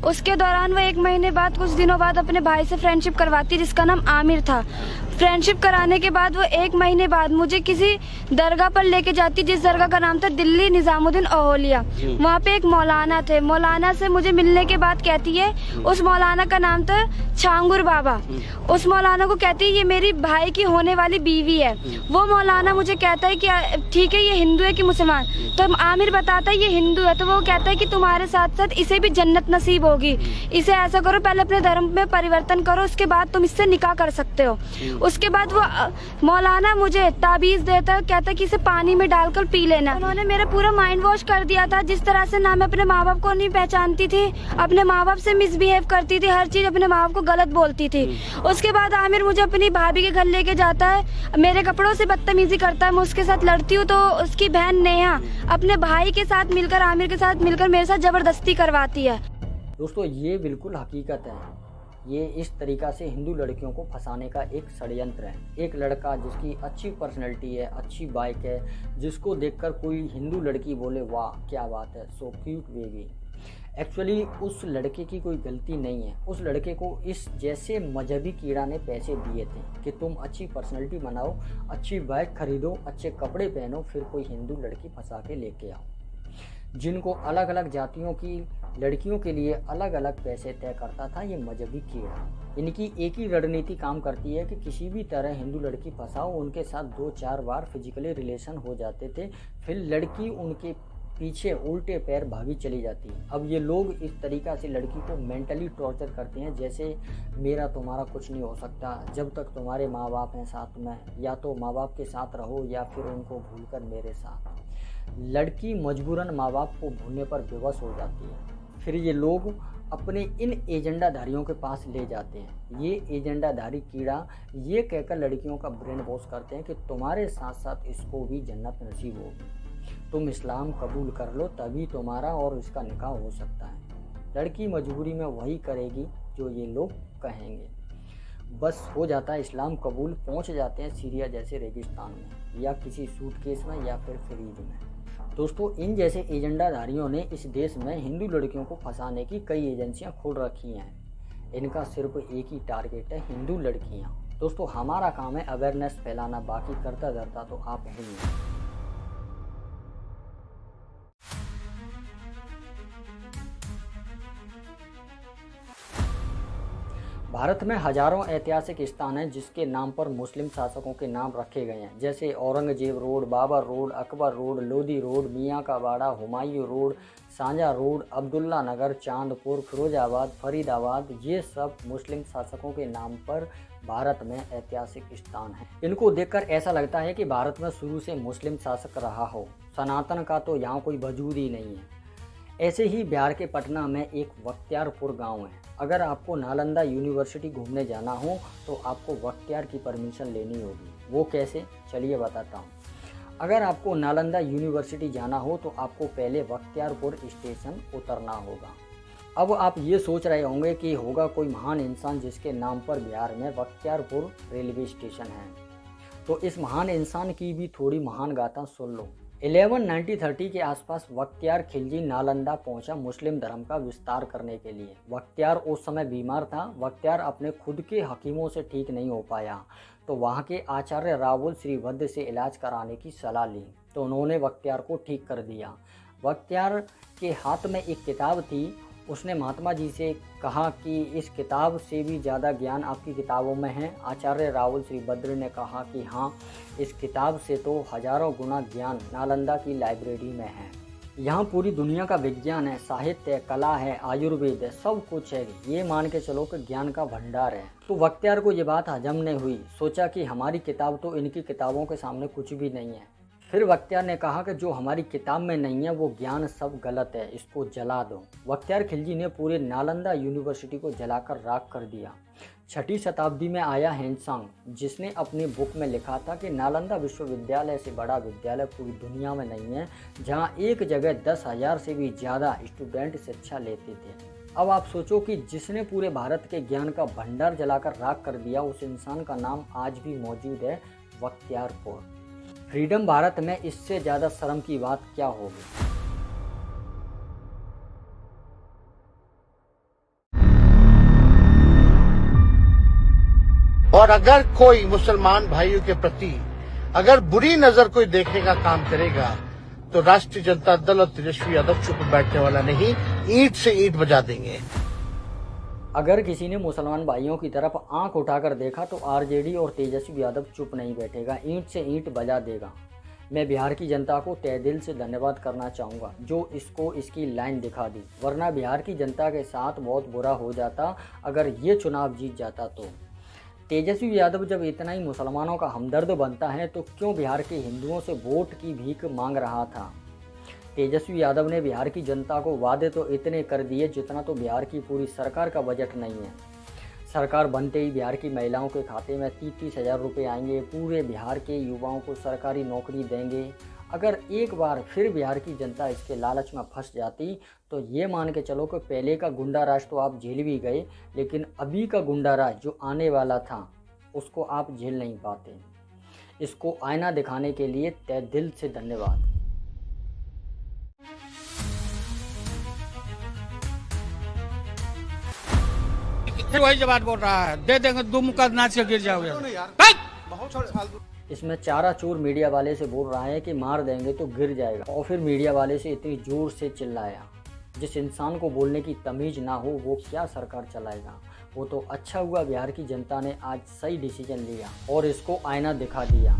उसके दौरान वो 1 महीने बाद, कुछ दिनों बाद अपने भाई से फ्रेंडशिप करवाती, जिसका नाम आमिर था। फ्रेंडशिप कराने के बाद वो 1 महीने बाद मुझे किसी दरगाह पर लेके जाती, जिस दरगाह का नाम था दिल्ली निजामुद्दीन औलिया। वहाँ पे एक मौलाना थे। मौलाना से मुझे मिलने के बाद कहती है, उस मौलाना का नाम था छांगुर बाबा। उस मौलाना को कहती है, ये मेरी भाई की होने वाली बीवी है। वो मौलाना मुझे कहता है कि ठीक है, ये हिंदू है कि मुसलमान। तो आमिर बताता है ये हिंदू है। तो वो कहता है कि तुम्हारे साथ साथ इसे भी जन्नत नसीब होगी। इसे ऐसा करो, पहले अपने धर्म में परिवर्तन करो, उसके बाद तुम इससे निकाह कर सकते हो। उसके बाद वो मौलाना मुझे ताबीज देता है, कहता है कि इसे पानी में डालकर पी लेना। उन्होंने मेरा पूरा माइंड वॉश कर दिया था। जिस तरह से ना मैं अपने माँ बाप को नहीं पहचानती थी, अपने माँ बाप से मिसबिहेव करती थी, हर चीज अपने माँ बाप को गलत बोलती थी। उसके बाद आमिर मुझे अपनी भाभी के घर लेके जाता है, मेरे कपड़ों से बदतमीजी करता है। मैं उसके साथ लड़ती हूँ तो उसकी बहन नेहा अपने भाई के साथ मिलकर, आमिर के साथ मिलकर मेरे साथ जबरदस्ती करवाती है। दोस्तों, ये बिल्कुल हकीकत है। ये इस तरीक़ा से हिंदू लड़कियों को फंसाने का एक षड्यंत्र है। एक लड़का जिसकी अच्छी पर्सनैलिटी है, अच्छी बाइक है, जिसको देखकर कोई हिंदू लड़की बोले वाह क्या बात है, सो क्यूट बेबी। एक्चुअली उस लड़के की कोई गलती नहीं है। उस लड़के को इस जैसे मजहबी कीड़ा ने पैसे दिए थे कि तुम अच्छी पर्सनैलिटी बनाओ, अच्छी बाइक खरीदो, अच्छे कपड़े पहनो, फिर कोई हिंदू लड़की फंसा के लेके आओ। जिनको अलग अलग जातियों की लड़कियों के लिए अलग अलग पैसे तय करता था ये मजहबी कीड़ा। इनकी एक ही रणनीति काम करती है कि किसी भी तरह हिंदू लड़की फंसाओ, उनके साथ 2-4 बार फिजिकली रिलेशन हो जाते थे, फिर लड़की उनके पीछे उल्टे पैर भागी चली जाती है। अब ये लोग इस तरीक़ा से लड़की को मेंटली टॉर्चर करते हैं, जैसे मेरा तुम्हारा कुछ नहीं हो सकता, जब तक तुम्हारे माँ बाप हैं साथ में, या तो माँ बाप के साथ रहो या फिर उनको भूलकर मेरे साथ। लड़की मजबूरन माँ बाप को भूलने पर बेबस हो जाती है। फिर ये लोग अपने इन एजेंडाधारियों के पास ले जाते हैं। ये एजेंडाधारी कीड़ा ये कहकर लड़कियों का ब्रेन वॉश करते हैं कि तुम्हारे साथ साथ इसको भी जन्नत नसीब होगी, तुम इस्लाम कबूल कर लो तभी तुम्हारा और इसका निकाह हो सकता है। लड़की मजबूरी में वही करेगी जो ये लोग कहेंगे। बस हो जाता है इस्लाम कबूल, पहुंच जाते हैं सीरिया जैसे रेगिस्तान में, या किसी सूटकेस में, या फिर फ्रिज में। दोस्तों, इन जैसे एजेंडाधारियों ने इस देश में हिंदू लड़कियों को फंसाने की कई एजेंसियां खोल रखी हैं। इनका सिर्फ एक ही टारगेट है, हिंदू लड़कियां। दोस्तों, हमारा काम है अवेयरनेस फैलाना, बाकी करता धरता तो आप ही हैं। भारत में हजारों ऐतिहासिक स्थान हैं जिसके नाम पर मुस्लिम शासकों के नाम रखे गए हैं, जैसे Aurangzeb road, Babar road, Akbar road, Lodhi road, Miyan ka Bada, Humayun road, Sanjha road, Abdullah Nagar, Chandpur, Firozabad, Faridabad. ये सब मुस्लिम शासकों के नाम पर भारत में ऐतिहासिक स्थान हैं। इनको देखकर ऐसा लगता है कि भारत में शुरू से मुस्लिम शासक रहा हो, सनातन का तो यहाँ कोई वजूद ही नहीं है। ऐसे ही बिहार के पटना में एक बख्तियारपुर गांव है। अगर आपको नालंदा यूनिवर्सिटी घूमने जाना हो तो आपको बख्तियार की परमिशन लेनी होगी। वो कैसे, चलिए बताता हूँ। अगर आपको नालंदा यूनिवर्सिटी जाना हो तो आपको पहले बख्तियारपुर स्टेशन उतरना होगा। अब आप ये सोच रहे होंगे कि होगा कोई महान इंसान जिसके नाम पर बिहार में बख्तियारपुर रेलवे स्टेशन है, तो इस महान इंसान की भी थोड़ी महान गाथा सुन लो। 1190-30 के आसपास बख्तियार खिलजी नालंदा पहुंचा मुस्लिम धर्म का विस्तार करने के लिए। बख्तियार उस समय बीमार था। बख्तियार अपने खुद के हकीमों से ठीक नहीं हो पाया तो वहां के आचार्य रावल श्रीभद्र से इलाज कराने की सलाह ली, तो उन्होंने बख्तियार को ठीक कर दिया। बख्तियार के हाथ में एक किताब थी। उसने महात्मा जी से कहा कि इस किताब से भी ज़्यादा ज्ञान आपकी किताबों में है। आचार्य रावल श्रीभद्र ने कहा कि हाँ, इस किताब से तो हजारों गुना ज्ञान नालंदा की लाइब्रेरी में है। यहाँ पूरी दुनिया का विज्ञान है, साहित्य, कला है, आयुर्वेद है, सब कुछ है। ये मान के चलो कि ज्ञान का भंडार है। तो बख्तियार को ये बात हजम नहीं हुई। सोचा कि हमारी किताब तो इनकी किताबों के सामने कुछ भी नहीं है। फिर बख्तियार ने कहा कि जो हमारी किताब में नहीं है वो ज्ञान सब गलत है, इसको जला दो। बख्तियार खिलजी ने पूरे नालंदा यूनिवर्सिटी को जलाकर राख कर दिया। 6ठी शताब्दी में आया हेनसांग, जिसने अपनी बुक में लिखा था कि नालंदा विश्वविद्यालय से बड़ा विद्यालय पूरी दुनिया में नहीं है, जहाँ एक जगह 10,000 से भी ज़्यादा स्टूडेंट शिक्षा लेते थे। अब आप सोचो कि जिसने पूरे भारत के ज्ञान का भंडार जलाकर राख कर दिया, उस इंसान का नाम आज भी मौजूद है, बख्तियारपुर। फ्रीडम भारत में इससे ज़्यादा शर्म की बात क्या होगी। और अगर कोई मुसलमान भाइयों के प्रति अगर बुरी नजर कोई देखने का काम करेगा तो राष्ट्रीय जनता दल और तेजस्वी यादव चुप बैठने वाला नहीं, ईंट से ईंट बजा देंगे। अगर किसी ने मुसलमान भाइयों की तरफ आंख उठाकर देखा तो आरजेडी और तेजस्वी यादव चुप नहीं बैठेगा, ईंट से ईंट बजा देगा। मैं बिहार की जनता को तहे दिल से धन्यवाद करना चाहूँगा जो इसको इसकी लाइन दिखा दी, वरना बिहार की जनता के साथ बहुत बुरा हो जाता अगर ये चुनाव जीत जाता तो। तेजस्वी यादव जब इतना ही मुसलमानों का हमदर्द बनता है तो क्यों बिहार के हिंदुओं से वोट की भीख मांग रहा था। तेजस्वी यादव ने बिहार की जनता को वादे तो इतने कर दिए जितना तो बिहार की पूरी सरकार का बजट नहीं है। सरकार बनते ही बिहार की महिलाओं के खाते में 30-30 हज़ार रुपये आएंगे, पूरे बिहार के युवाओं को सरकारी नौकरी देंगे। अगर एक बार फिर बिहार की जनता इसके लालच में फंस जाती तो ये मान के चलो कि पहले का गुंडा राज तो आप झेल भी गए, लेकिन अभी का गुंडा राज जो आने वाला था उसको आप झेल नहीं पाते। इसको आईना दिखाने के लिए तहे दिल से धन्यवाद। फिर वही जवाब बोल रहा है, दे देंगे, दो मुक्का नाच के गिर जाओगे। इसमें चारा चोर मीडिया वाले से बोल रहा है कि मार देंगे तो गिर जाएगा, और फिर मीडिया वाले से इतनी जोर से चिल्लाया। जिस इंसान को बोलने की तमीज ना हो वो क्या सरकार चलाएगा। वो तो अच्छा हुआ बिहार की जनता ने आज सही डिसीजन लिया और इसको आईना दिखा दिया।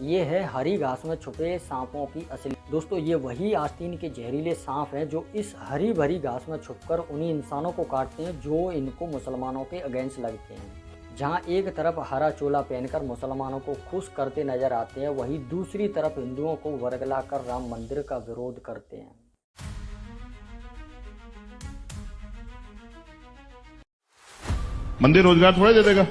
ये है हरी घास में छुपे सांपों की असली। दोस्तों ये वही आस्तीन के जहरीले सांप हैं जो इस हरी भरी घास में छुपकर उन्हीं इंसानों को काटते हैं जो इनको मुसलमानों के अगेंस्ट लगते हैं। जहां एक तरफ हरा चोला पहनकर मुसलमानों को खुश करते नजर आते हैं, वहीं दूसरी तरफ हिंदुओं को वर्गलाकर राम मंदिर का विरोध करते हैं। मंदिर रोजगार थोड़ा दे देगा।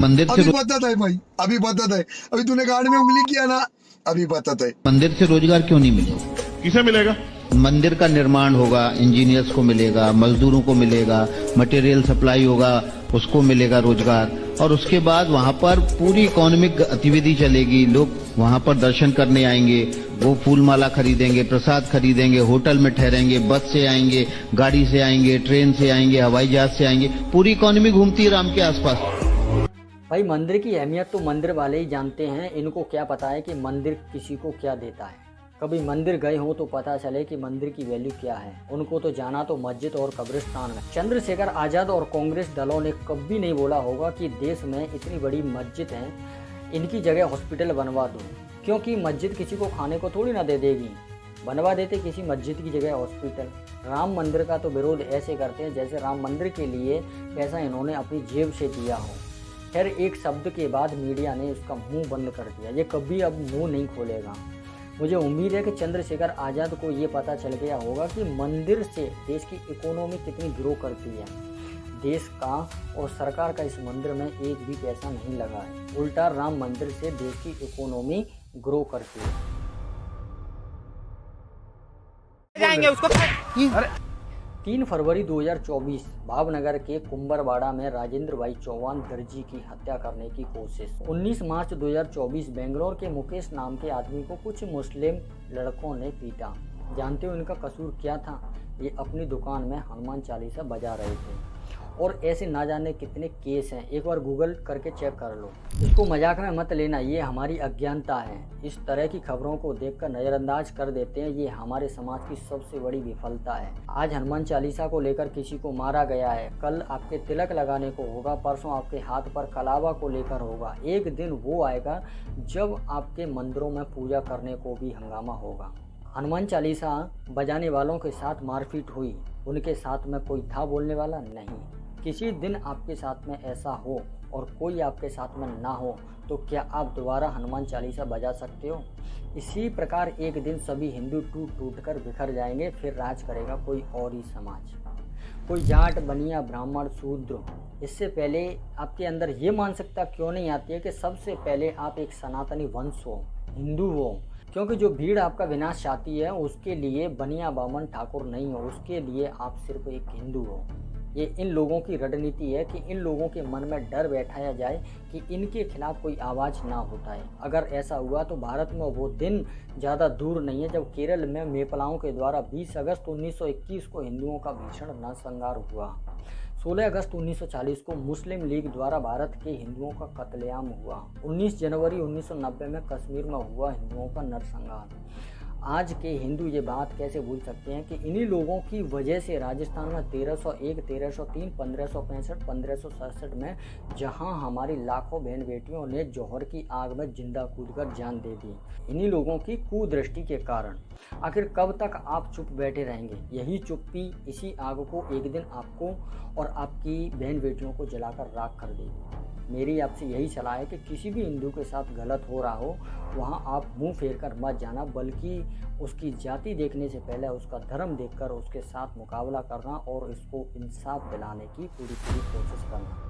मंदिर से अभी बदत है भाई, अभी बदत है। अभी तूने गाड़ी में उंगली किया ना, अभी बदत है। मंदिर से रोजगार क्यों नहीं मिलेगा? किसे मिलेगा? मंदिर का निर्माण होगा, इंजीनियर्स को मिलेगा, मजदूरों को मिलेगा, मटेरियल सप्लाई होगा, उसको मिलेगा रोजगार। और उसके बाद वहाँ पर पूरी इकोनॉमिक गतिविधि चलेगी। लोग वहाँ पर दर्शन करने आएंगे, वो फूल माला खरीदेंगे, प्रसाद खरीदेंगे, होटल में ठहरेंगे, बस से आएंगे, गाड़ी से आएंगे, ट्रेन से आएंगे, हवाई जहाज से आएंगे। पूरी इकोनॉमी घूमती है राम के आसपास। भाई मंदिर की अहमियत तो मंदिर वाले ही जानते हैं। इनको क्या पता है कि मंदिर किसी को क्या देता है। कभी मंदिर गए हो तो पता चले कि मंदिर की वैल्यू क्या है। उनको तो जाना तो मस्जिद और कब्रिस्तान में। चंद्रशेखर आज़ाद और कांग्रेस दलों ने कभी नहीं बोला होगा कि देश में इतनी बड़ी मस्जिद है, इनकी जगह हॉस्पिटल बनवा दो, क्योंकि मस्जिद किसी को खाने को थोड़ी ना दे देगी। बनवा देते किसी मस्जिद की जगह हॉस्पिटल। राम मंदिर का तो विरोध ऐसे करते हैं जैसे राम मंदिर के लिए पैसा इन्होंने अपनी जेब से दिया हो। खैर एक शब्द के बाद मीडिया ने उसका मुंह बंद कर दिया। ये कभी अब मुंह नहीं खोलेगा। मुझे उम्मीद है कि चंद्रशेखर आज़ाद को ये पता चल गया होगा कि मंदिर से देश की इकोनॉमी कितनी ग्रो करती है। देश का और सरकार का इस मंदिर में एक भी पैसा नहीं लगा है, उल्टा राम मंदिर से देश की इकोनॉमी ग्रो करती है। जाएंगे उसको। 3 फरवरी 2024 भावनगर के कुंभरवाड़ा में राजेंद्र भाई चौहान दर्जी की हत्या करने की कोशिश। 19 मार्च 2024 बेंगलोर के मुकेश नाम के आदमी को कुछ मुस्लिम लड़कों ने पीटा। जानते हो इनका कसूर क्या था? ये अपनी दुकान में हनुमान चालीसा बजा रहे थे और ऐसे ना जाने कितने केस हैं, एक बार गूगल करके चेक कर लो। इसको मजाक में मत लेना, ये हमारी अज्ञानता है। इस तरह की खबरों को देखकर नज़रअंदाज कर देते हैं, ये हमारे समाज की सबसे बड़ी विफलता है। आज हनुमान चालीसा को लेकर किसी को मारा गया है, कल आपके तिलक लगाने को होगा, परसों आपके हाथ पर कलावा को लेकर होगा। एक दिन वो आएगा जब आपके मंदिरों में पूजा करने को भी हंगामा होगा। हनुमान चालीसा बजाने वालों के साथ मारपीट हुई, उनके साथ में कोई था बोलने वाला? नहीं। किसी दिन आपके साथ में ऐसा हो और कोई आपके साथ में ना हो तो क्या आप दोबारा हनुमान चालीसा बजा सकते हो? इसी प्रकार एक दिन सभी हिंदू टूट टूट कर बिखर जाएंगे, फिर राज करेगा कोई और ही समाज, कोई जाट बनिया ब्राह्मण शूद्र। इससे पहले आपके अंदर ये मानसिकता क्यों नहीं आती है कि सबसे पहले आप एक सनातनी वंश हो, हिंदू हो? क्योंकि जो भीड़ आपका विनाश चाहती है उसके लिए बनिया बामन ठाकुर नहीं हो, उसके लिए आप सिर्फ एक हिंदू हो। ये इन लोगों की रणनीति है कि इन लोगों के मन में डर बैठाया जाए कि इनके खिलाफ कोई आवाज़ ना उठाए। अगर ऐसा हुआ तो भारत में वो दिन ज़्यादा दूर नहीं है जब केरल में मेपलाओं के द्वारा 20 अगस्त 1921 को हिंदुओं का भीषण नरसंहार हुआ। 16 अगस्त 1940 को मुस्लिम लीग द्वारा भारत के हिंदुओं का कत्लेआम हुआ। 19 जनवरी 1990 में कश्मीर में हुआ हिंदुओं का नरसंहार। आज के हिंदू ये बात कैसे भूल सकते हैं कि इन्हीं लोगों की वजह से राजस्थान में 1301, 1303, 1565, 1567 में जहां हमारी लाखों बहन बेटियों ने जौहर की आग में जिंदा कूदकर जान दे दी, इन्हीं लोगों की कुदृष्टि के कारण। आखिर कब तक आप चुप बैठे रहेंगे? यही चुप्पी इसी आग को एक दिन आपको और आपकी बहन बेटियों को जलाकर राख कर देगी। मेरी आपसे यही सलाह है कि किसी भी हिंदू के साथ गलत हो रहा हो वहाँ आप मुंह फेर कर मत जाना, बल्कि उसकी जाति देखने से पहले उसका धर्म देखकर उसके साथ मुकाबला करना और इसको इंसाफ दिलाने की पूरी कोशिश करना।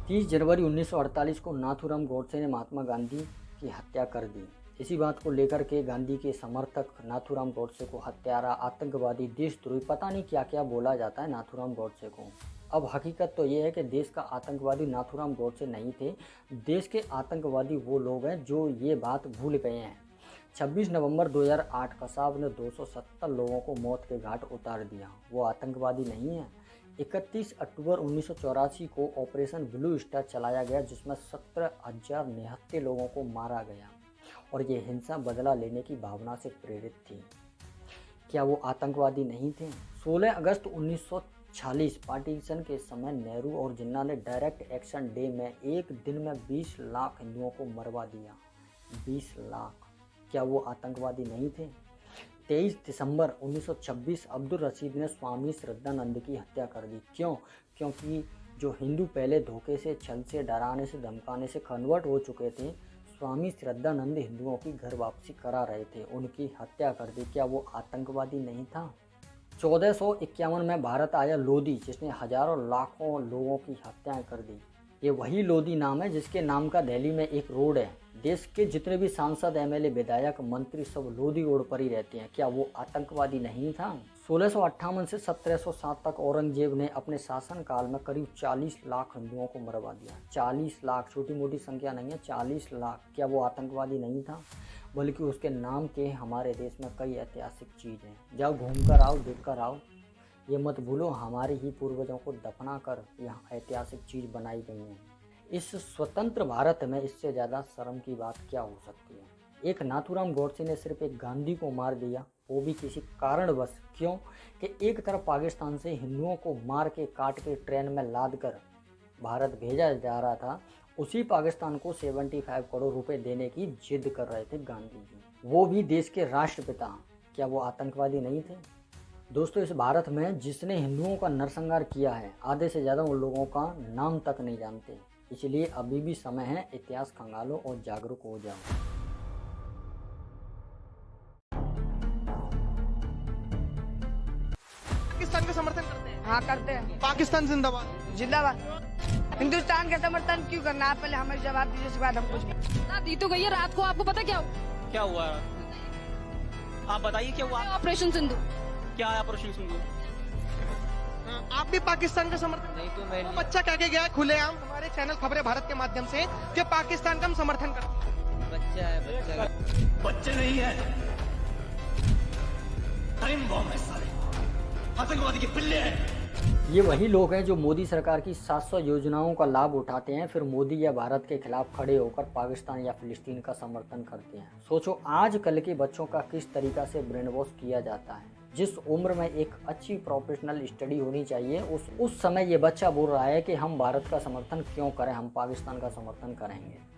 तीस जनवरी 1948 को नाथूराम गोडसे ने महात्मा गांधी की हत्या कर दी। इसी बात को लेकर के गांधी के समर्थक नाथूराम गोडसे को हत्यारा, आतंकवादी, देशद्रोही, पता नहीं क्या क्या बोला जाता है नाथूराम गोडसे को। अब हकीकत तो ये है कि देश का आतंकवादी नाथूराम गोडसे नहीं थे, देश के आतंकवादी वो लोग हैं जो ये बात भूल गए हैं। 26 नवंबर 2008 कसाब ने 270 लोगों को मौत के घाट उतार दिया, वो आतंकवादी नहीं है। 31 अक्टूबर 1984 को ऑपरेशन ब्लू स्टार चलाया गया जिसमें 17,000 निहत्थे लोगों को मारा गया और ये हिंसा बदला लेने की भावना से प्रेरित थी। क्या वो आतंकवादी नहीं थे? 16 अगस्त 1946 पार्टीशन के समय नेहरू और जिन्ना ने डायरेक्ट एक्शन डे में एक दिन में 20 लाख हिंदुओं को मरवा दिया। 20 लाख, क्या वो आतंकवादी नहीं थे? 23 दिसंबर 1926 अब्दुल रशीद ने स्वामी श्रद्धानंद की हत्या कर दी। क्यों? क्योंकि जो हिंदू पहले धोखे से, छल से, डराने से, धमकाने से कन्वर्ट हो चुके थे, स्वामी श्रद्धानंद हिंदुओं की घर वापसी करा रहे थे, उनकी हत्या कर दी। क्या वो आतंकवादी नहीं था? 1451 में भारत आया लोधी जिसने हजारों लाखों लोगों की हत्याएं कर दी। ये वही लोधी नाम है जिसके नाम का दिल्ली में एक रोड है। देश के जितने भी सांसद, एमएलए, विधायक, मंत्री सब लोधी रोड पर ही रहते हैं। क्या वो आतंकवादी नहीं था? 1658 से 1707 तक औरंगजेब ने अपने शासनकाल में करीब 40 लाख हिंदुओं को मरवा दिया। 40 लाख छोटी मोटी संख्या नहीं है, 40 लाख। क्या वो आतंकवादी नहीं था? बल्कि उसके नाम के हमारे देश में कई ऐतिहासिक चीज़ हैं। जाओ घूम कर आओ, देख कर आओ। ये मत भूलो हमारे ही पूर्वजों को दफना कर यहाँ ऐतिहासिक चीज़ बनाई गई हैं। इस स्वतंत्र भारत में इससे ज़्यादा शर्म की बात क्या हो सकती है? एक नाथूराम गोडसे ने सिर्फ एक गांधी को मार दिया, वो भी किसी कारणवश। क्यों? कि एक तरफ पाकिस्तान से हिंदुओं को मार के काट के ट्रेन में लाद कर भारत भेजा जा रहा था, उसी पाकिस्तान को 75 करोड़ रुपए देने की जिद कर रहे थे गांधी जी, वो भी देश के राष्ट्रपिता। क्या वो आतंकवादी नहीं थे? दोस्तों, इस भारत में जिसने हिंदुओं का नरसंहार किया है, आधे से ज़्यादा उन लोगों का नाम तक नहीं जानते। इसलिए अभी भी समय है, इतिहास खंगालो और जागरूक हो जाओ। पाकिस्तान का समर्थन करते हैं? हाँ करते हैं। पाकिस्तान जिंदाबाद। जिंदाबाद। हिंदुस्तान का समर्थन क्यों करना? आप पहले हमें जवाब दीजिए, उसके बाद हम कुछ दी तो गई है। रात को आपको पता क्या हुआ? आप बताइए क्या हुआ? ऑपरेशन सिंधु। क्या है ऑपरेशन सिंधु? आप भी पाकिस्तान का समर्थन? नहीं तो मैं बच्चा कह के गया खुलेआम हमारे चैनल खबरें भारत के माध्यम से कि पाकिस्तान का हम समर्थन करते हैं। बच्चा है बच्चा बच्चे नहीं है, टाइम बॉम्ब है सारे, आतंकवादी के पिल्ले हैं। ये वही लोग हैं जो मोदी सरकार की 700 योजनाओं का लाभ उठाते हैं, फिर मोदी या भारत के खिलाफ खड़े होकर पाकिस्तान या फिलिस्तीन का समर्थन करते हैं। सोचो आज कल के बच्चों का किस तरीक़ा से ब्रेन वॉश किया जाता है। जिस उम्र में एक अच्छी प्रोफेशनल स्टडी होनी चाहिए उस समय ये बच्चा बोल रहा है कि हम भारत का समर्थन क्यों करें, हम पाकिस्तान का समर्थन करेंगे।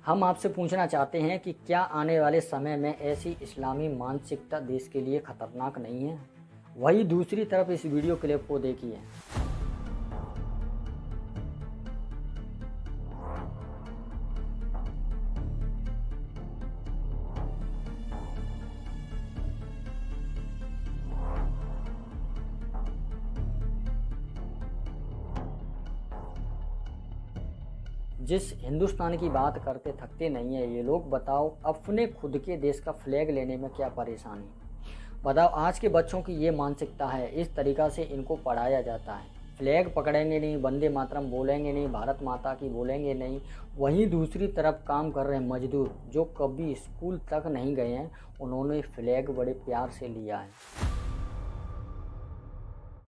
हम आपसे पूछना चाहते हैं कि क्या आने वाले समय में ऐसी इस्लामी मानसिकता देश के लिए खतरनाक नहीं है? वही दूसरी तरफ इस वीडियो क्लिप को देखिए। जिस हिंदुस्तान की बात करते थकते नहीं है ये लोग, बताओ अपने खुद के देश का फ्लैग लेने में क्या परेशानी। बताओ आज के बच्चों की ये मानसिकता है, इस तरीक़ा से इनको पढ़ाया जाता है। फ्लैग पकड़ेंगे नहीं, वंदे मातरम बोलेंगे नहीं, भारत माता की बोलेंगे नहीं। वहीं दूसरी तरफ काम कर रहे मजदूर जो कभी स्कूल तक नहीं गए हैं, उन्होंने फ्लैग बड़े प्यार से लिया है।